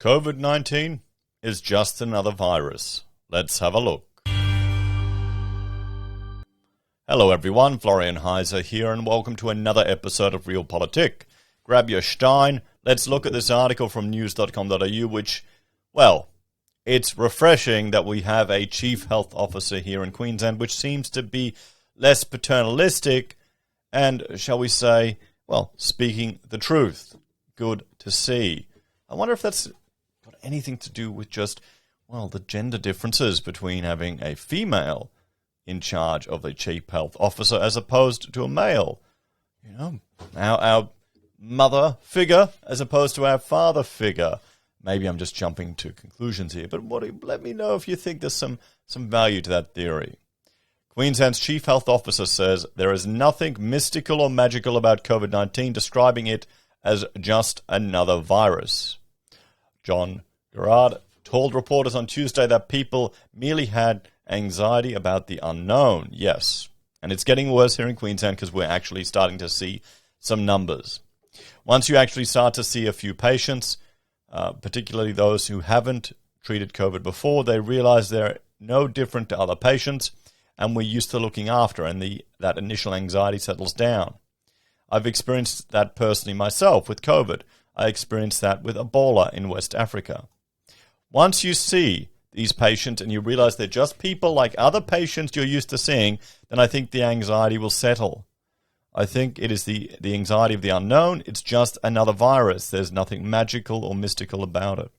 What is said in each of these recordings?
COVID-19 is just another virus. Let's have a look. Hello everyone, Florian.heise here, and welcome to another episode of Realpolitik. Grab your Stein, let's look at this article from news.com.au, which, well, it's refreshing that we have a chief health officer here in Queensland, which seems to be less paternalistic and, shall we say, well, speaking the truth. Good to see. I wonder if that's got anything to do with just, well, the gender differences between having a female in charge of a chief health officer as opposed to a male. You know, our mother figure as opposed to our father figure. Maybe I'm just jumping to conclusions here, but let me know if you think there's some value to that theory. Queensland's chief health officer says there is nothing mystical or magical about COVID-19, describing it as just another virus. John Gerard told reporters on Tuesday that people merely had anxiety about the unknown. Yes, and it's getting worse here in Queensland because we're actually starting to see some numbers. Once you actually start to see a few patients, particularly those who haven't treated COVID before, they realize they're no different to other patients, and we're used to looking after, and that initial anxiety settles down. I've experienced that personally myself with COVID. I experienced that with Ebola in West Africa. Once you see these patients and you realize they're just people like other patients you're used to seeing, then I think the anxiety will settle. I think it is the anxiety of the unknown. It's just another virus. There's nothing magical or mystical about it.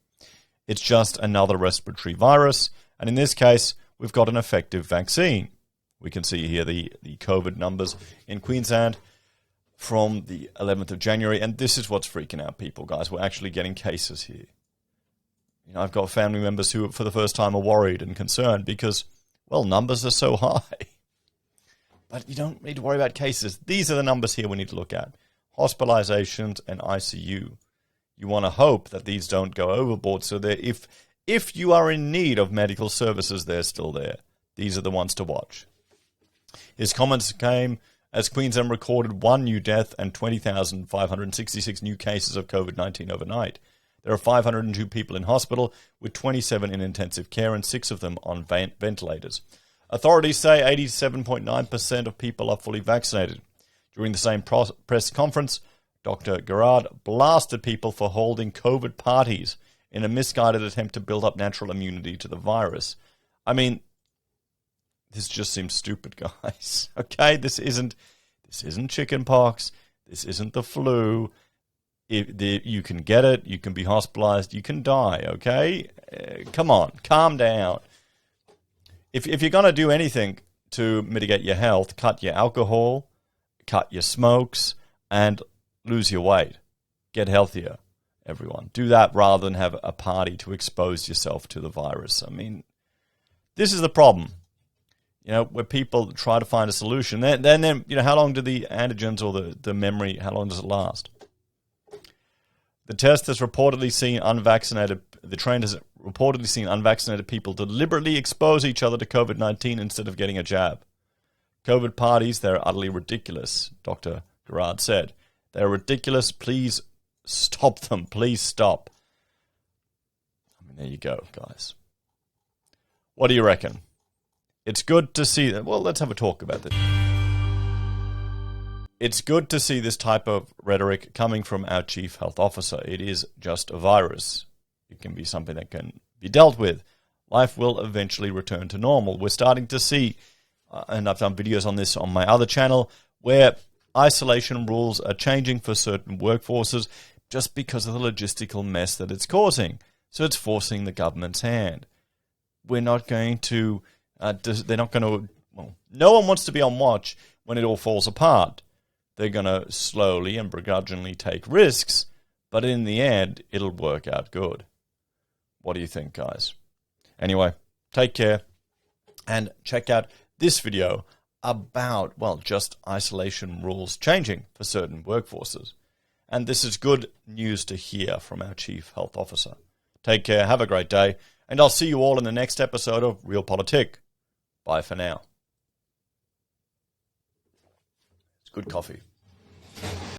It's just another respiratory virus, and in this case, we've got an effective vaccine. We can see here the COVID numbers in Queensland from the 11th of January, and this is what's freaking out people, guys. We're actually getting cases here. You know, I've got family members who, for the first time, are worried and concerned because, well, numbers are so high. But you don't need to worry about cases. These are the numbers here we need to look at. Hospitalizations and ICU. You want to hope that these don't go overboard so that if you are in need of medical services, they're still there. These are the ones to watch. His comments came as Queensland recorded one new death and 20,566 new cases of COVID-19 overnight. There are 502 people in hospital, with 27 in intensive care and 6 of them on ventilators. Authorities say 87.9% of people are fully vaccinated. During the same press conference, Dr. Gerard blasted people for holding COVID parties in a misguided attempt to build up natural immunity to the virus. I mean, this just seems stupid, guys. Okay, this isn't chickenpox. This isn't the flu. You can get it. You can be hospitalized. You can die. Okay, come on, calm down. If you're going to do anything to mitigate your health, cut your alcohol, cut your smokes, and lose your weight. Get healthier, everyone. Do that rather than have a party to expose yourself to the virus. I mean, this is the problem. You know, where people try to find a solution. Then you know, how long do the antigens or the memory, how long does it last? The test has reportedly seen unvaccinated people deliberately expose each other to COVID-19 instead of getting a jab. COVID parties, they're utterly ridiculous, Dr. Gerard said. They're ridiculous. Please stop them. Please stop. I mean, there you go, guys. What do you reckon? It's good to see that. Well, let's have a talk about this. It's good to see this type of rhetoric coming from our chief health officer. It is just a virus. It can be something that can be dealt with. Life will eventually return to normal. We're starting to see, and I've done videos on this on my other channel, where isolation rules are changing for certain workforces just because of the logistical mess that it's causing. So it's forcing the government's hand. We're not going to... they're not going to... Well, no one wants to be on watch when it all falls apart. They're going to slowly and begrudgingly take risks, but in the end, it'll work out good. What do you think, guys? Anyway, take care, and check out this video about, well, just isolation rules changing for certain workforces. And this is good news to hear from our chief health officer. Take care, have a great day, and I'll see you all in the next episode of Realpolitik. Bye for now. It's good coffee.